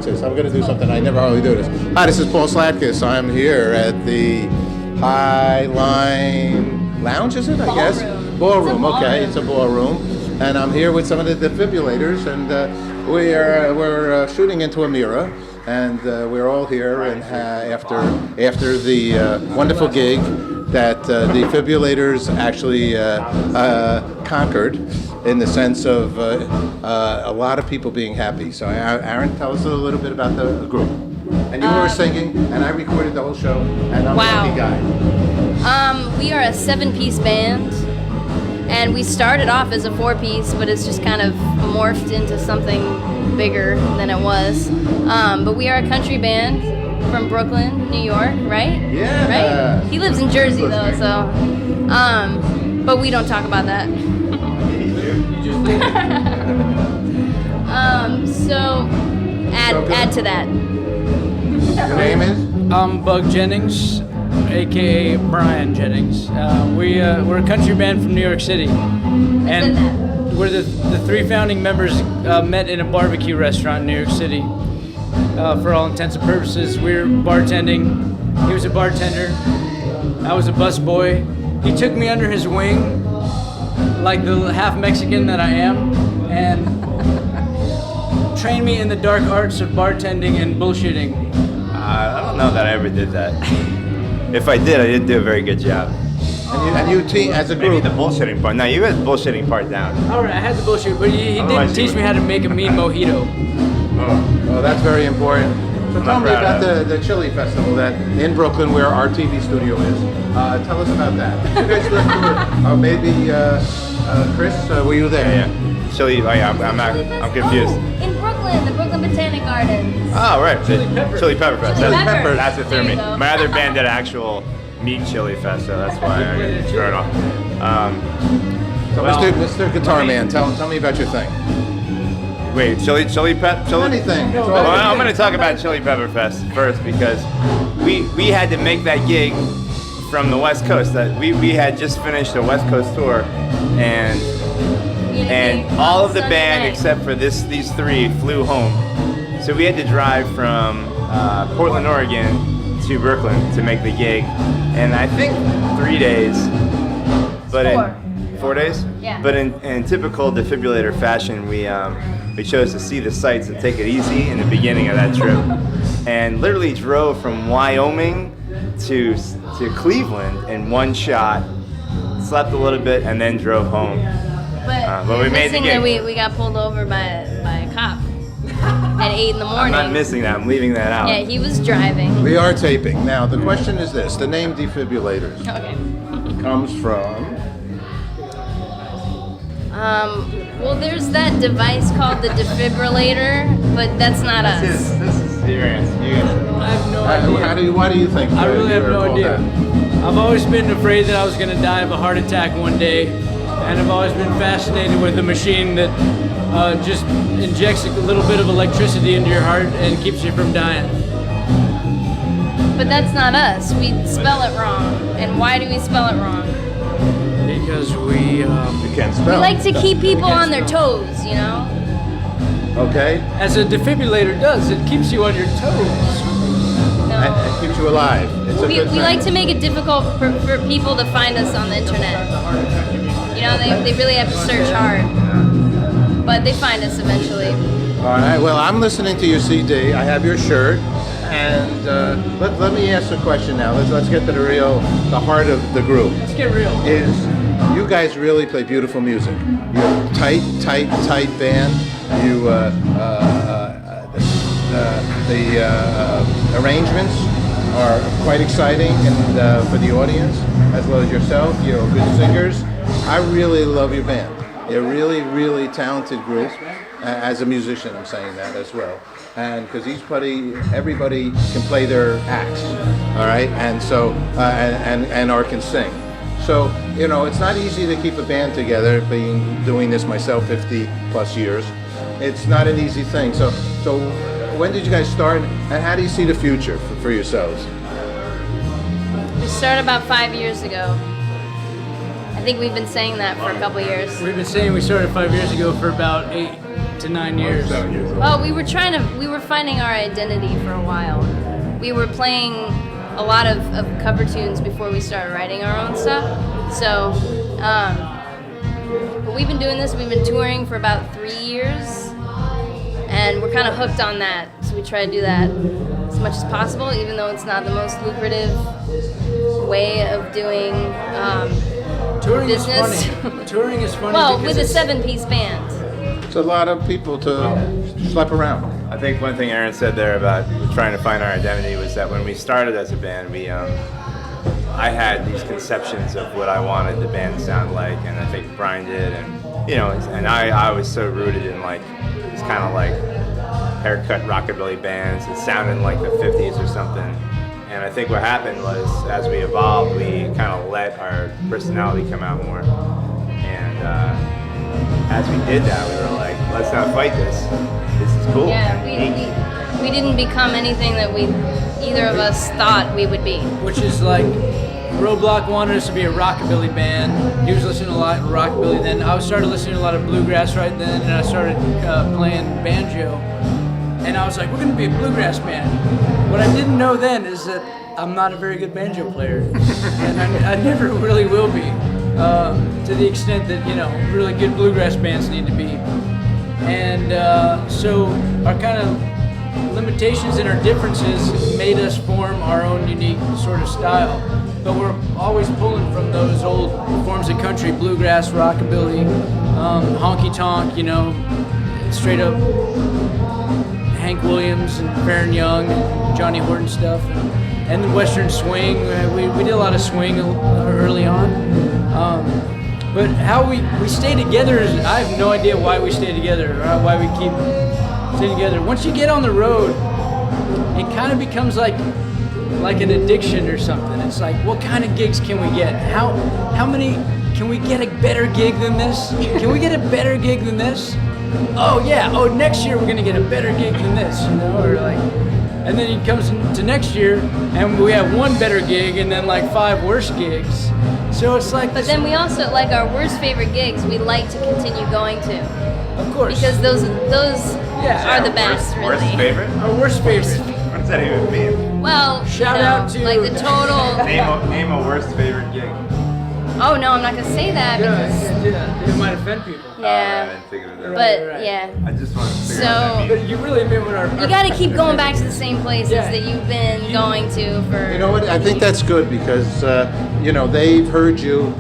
watch this. I'm going to do something. I never hardly do this. Hi, this is Paul Slatkus. I'm here at the High Line Lounge, is it? I guess? Ballroom. Okay, it's a ballroom. And I'm here with some of the defibrillators, and we're shooting into a mirror. And we're all here and after the wonderful gig that the defibrillators actually conquered, in the sense of a lot of people being happy. So Aaron, tell us a little bit about the group. And you were singing, and I recorded the whole show, and I'm a lucky guy. We are a 7-piece band, and we started off as a 4-piece, but it's just kind of morphed into something bigger than it was. But we are a country band from Brooklyn, New York, right? Yeah. Right? He lives in Jersey though, so. But we don't talk about that. So add to that. Your name is? I'm Bug Jennings, aka Brian Jennings. We're a country band from New York City, and we're the 3 founding members met in a barbecue restaurant in New York City. For all intents and purposes, we were bartending. He was a bartender. I was a busboy. He took me under his wing, like the half Mexican that I am, and trained me in the dark arts of bartending and bullshitting. I don't know that I ever did that. If I did, I didn't do a very good job. And you team as a group. Maybe the bullshitting part. No, you had the bullshitting part down. All right, I had the bullshit, but he didn't teach me how to make a mean mojito. Oh, that's very important. So tell me about the Chili Festival that in Brooklyn, where our TV studio is. Tell us about that. You guys lived through it. Maybe Chris, were you there? Yeah. Chili. Oh yeah, I'm confused. In Brooklyn, the Brooklyn Botanic Gardens. Oh right, Chili Pepper Fest. Chili Peppers. That's what threw me. My other band did an actual meat chili fest, so that's why I got thrown off. So Mr. Guitar Man, tell me about your thing. Wait, chili Anything. Well, I'm going to talk about Chili Pepper Fest first, because we had to make that gig from the West Coast. That we had just finished a West Coast tour, and all of the band except for these 3 flew home. So we had to drive from Portland, Oregon to Brooklyn to make the gig, and I think 3 days. But 4 days? Yeah. But in typical defibrillator fashion, we chose to see the sights and take it easy in the beginning of that trip, and literally drove from Wyoming to Cleveland in one shot, slept a little bit, and then drove home. But we made the gig. that we got pulled over by a cop at 8 in the morning. I'm not missing that. I'm leaving that out. Yeah, he was driving. We are taping. Now, the question is this. The name defibrillators Okay. comes from... Well, there's that device called the defibrillator, but that's not us. This is your answer. I have no idea. Why do you think? I really have no called idea. that? I've always been afraid that I was going to die of a heart attack one day, and I've always been fascinated with a machine that just injects a little bit of electricity into your heart and keeps you from dying. But that's not us. We spell it wrong. And why do we spell it wrong? Because we You can't We spell. like to keep people on their toes, you know? Okay? as a defibrillator does, it keeps you on your toes. No. And keeps you alive. It's a We good thing. like to make it difficult for people to find us on the internet. You know, they really have to search hard. But they find us eventually. All right. Well, I'm listening to your CD. I have your shirt. And let me ask a question now. Let's get to the heart of the group. Let's get real. Is you guys really play beautiful music. You're a tight band. You the arrangements are quite exciting and for the audience as well as yourself. You're good singers. I really love your band. You're a really talented group. As a musician, I'm saying that as well. And because everybody can play their acts, all right, and so or can sing. So it's not easy to keep a band together. Doing this myself 50 plus years, it's not an easy thing. So when did you guys start, and how do you see the future for yourselves? We started about 5 years ago. I think we've been saying that for a couple years. We've been saying we started 5 years ago for about 8 to 9 years. Well, we were finding our identity for a while. We were playing a lot of cover tunes before we started writing our own stuff. So, but we've been doing this, we've been touring for about 3 years, and we're kind of hooked on that. So we try to do that as much as possible, even though it's not the most lucrative way of doing Touring business. is funny. Touring is funny. Well, because with a it's- 7-piece band. It's a lot of people to schlep around. I think one thing Aaron said there about trying to find our identity was that when we started as a band, I had these conceptions of what I wanted the band to sound like, and I think Brian did, and and I was so rooted in like these kind of like haircut rockabilly bands. It sounded like the 50s or something. And I think what happened was, as we evolved, we kind of let our personality come out more. And as we did that, we were like, let's not fight this. This is cool. Yeah, we didn't become anything that either of us thought we would be. Which is like, Roadblock wanted us to be a rockabilly band. He was listening to a lot of rockabilly then. I started listening to a lot of bluegrass right then, and I started playing banjo. And I was like, we're going to be a bluegrass band. What I didn't know then is that I'm not a very good banjo player. And I never really will be, to the extent that, really good bluegrass bands need to be. And so our kind of limitations and our differences made us form our own unique sort of style. But we're always pulling from those old forms of country, bluegrass, rockabilly, honky-tonk, straight up Hank Williams and Farron Young and Johnny Horton stuff, and the Western swing. We did a lot of swing early on. But how we stay together is, I have no idea why we stay together, or why we keep staying together. Once you get on the road, it kind of becomes like an addiction or something. It's like, what kind of gigs can we get? How many, can we get a better gig than this? Can we get a better gig than this? Oh yeah, next year we're gonna get a better gig than this, or like, and then it comes to next year and we have one better gig and then like 5 worse gigs. So it's like, But then we also, like our worst favorite gigs, we like to continue going to. of course, Because those Yeah. are the best, really. Worst favorite? our worst favorite. What does that even mean? Well, Shout out to- like the total. Name a worst favorite gig. Oh no, I'm not gonna say that because Yeah, it might offend people. I yeah. didn't figure it out. But Right. yeah, I just want to figure out what that so means. But you really admit what our you got to keep going back to the same places Yeah. that you've been going to for. You know what? I think that's good because, they've heard you,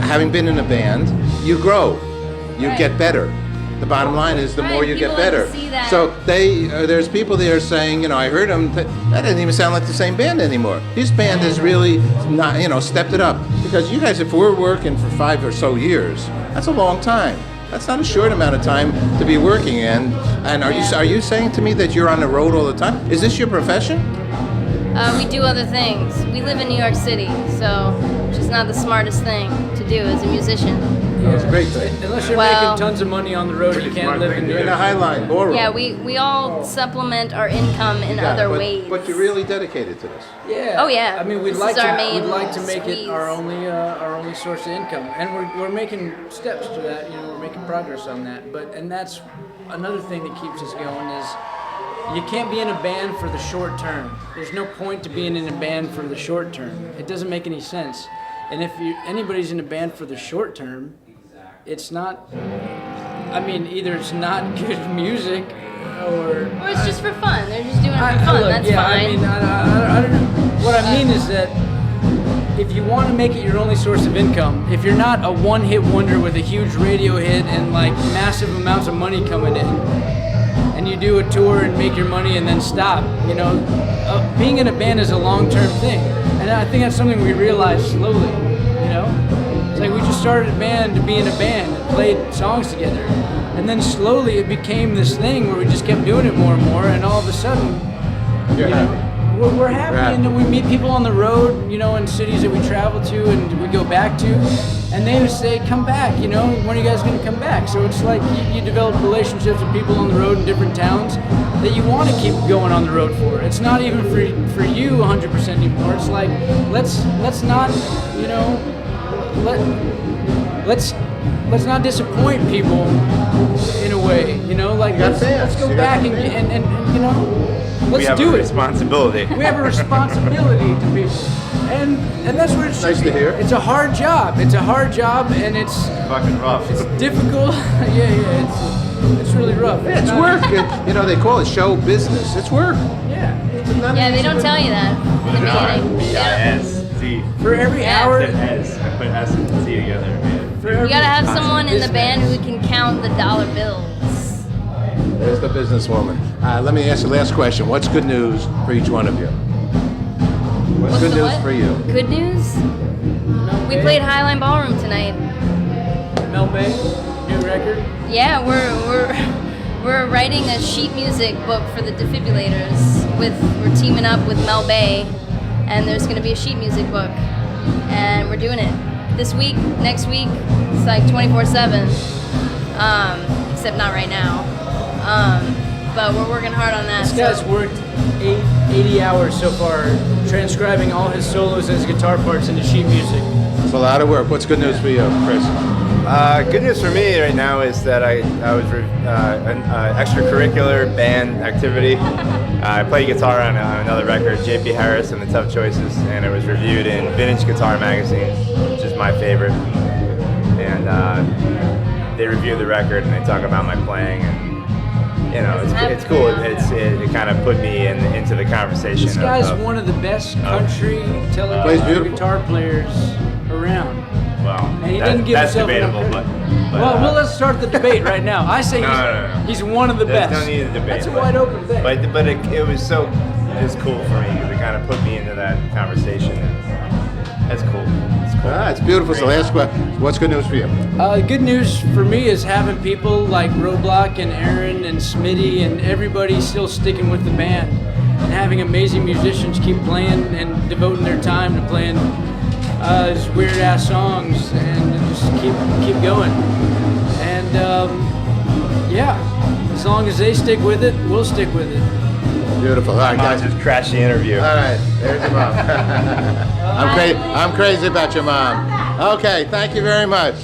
having been in a band, you grow, you Right. get better. The bottom line is the Right, more you get people like to better. see that. So there's people there saying, I heard them, that didn't even sound like the same band anymore. This band has really not, stepped it up. Because you guys, if we're working for 5 or so years, that's a long time. That's not a short amount of time to be working in. And are you saying to me that you're on the road all the time? Is this your profession? We do other things. We live in New York City, so it's just not the smartest thing to do as a musician. It's a great thing. Unless you're Well- making tons of money on the road, you can't smart live thing in to New You're in York. the High Line ballroom. Yeah, we all supplement our income in Yeah, other but, ways. But you're really dedicated to this. Yeah. Oh, yeah. I mean, This is our main we'd like to make squeeze. it our only source of income, and we're making steps to that. We're making progress on that. And that's another thing that keeps us going is you can't be in a band for the short term. There's no point to being in a band for the short term. It doesn't make any sense. And if anybody's in a band for the short term, it's not. I mean, either it's not good music, or it's just for fun. They're just doing it for fun. That's yeah, fine. I mean, I don't know. What I mean is that if you want to make it your only source of income, if you're not a one-hit wonder with a huge radio hit and like massive amounts of money coming in, and you do a tour and make your money and then stop, being in a band is a long-term thing, and I think that's something we realize slowly. It's like we just started a band to be in a band and played songs together, and then slowly it became this thing where we just kept doing it more and more, and all of a sudden, we're happy, and we meet people on the road, in cities that we travel to and we go back to, and they would say, come back, when are you guys going to come back? So it's like you develop relationships with people on the road in different towns that you want to keep going on the road for. It's not even for you 100% anymore. It's like, let's not, let's not disappoint people in a way, you know, like got let's fans. go You got back fans. and you know, We let's have do a it. responsibility. We have a responsibility to people, and that's what it should Nice be. to hear. It's a hard job. It's a hard job, and it's Fucking rough. difficult. yeah, it's really rough. It's not- work. You know, they call it show business. It's work. Yeah. Yeah, they don't tell you that in the beginning. They don't- B-I-S-Z. For every Yeah. hour, S. I put S and Z together, man. for You every gotta have someone in the business. band who can count the dollar bills. There's the businesswoman. Let me ask the last question. What's good news for each one of you? What's good the news what? for you? Good news? We played Highline Ballroom tonight. Mel Bay, new record. Yeah, we're writing a sheet music book for the DEFiBULATOrs. We're teaming up with Mel Bay, and there's gonna be a sheet music book, and we're doing it this week, next week. It's like 24/7, except not right now. But we're working hard on that. This guy's worked 80 hours so far, transcribing all his solos and his guitar parts into sheet music. It's a lot of work. What's good news for you, Chris? Good news for me right now is that I was an extracurricular band activity. I play guitar on another record, J.P. Harris and the Tough Choices, and it was reviewed in Vintage Guitar Magazine, which is my favorite. And they review the record and they talk about my playing, and you know, it's cool. It kind of put me into the conversation. This guy's one of the best country Plays television beautiful. guitar players around. Well, And he didn't give that's himself enough debatable, credit. but Well, let's start the debate right now. I say No. he's one of the There's best. no need to debate. That's a wide open thing. But it was so cool for me because it kind of put me into that conversation. That's cool. It's cool. It's beautiful. So last question. What's good news for you? Good news for me is having people like Roblox and Aaron and Smitty and everybody still sticking with the band, and having amazing musicians keep playing and devoting their time to playing these weird ass songs and just keep going. And yeah, as long as they stick with it, we'll stick with it. Beautiful. All right, Mom guys. just crashed the interview. All right, there's your mom. I'm crazy about your mom. Okay, thank you very much.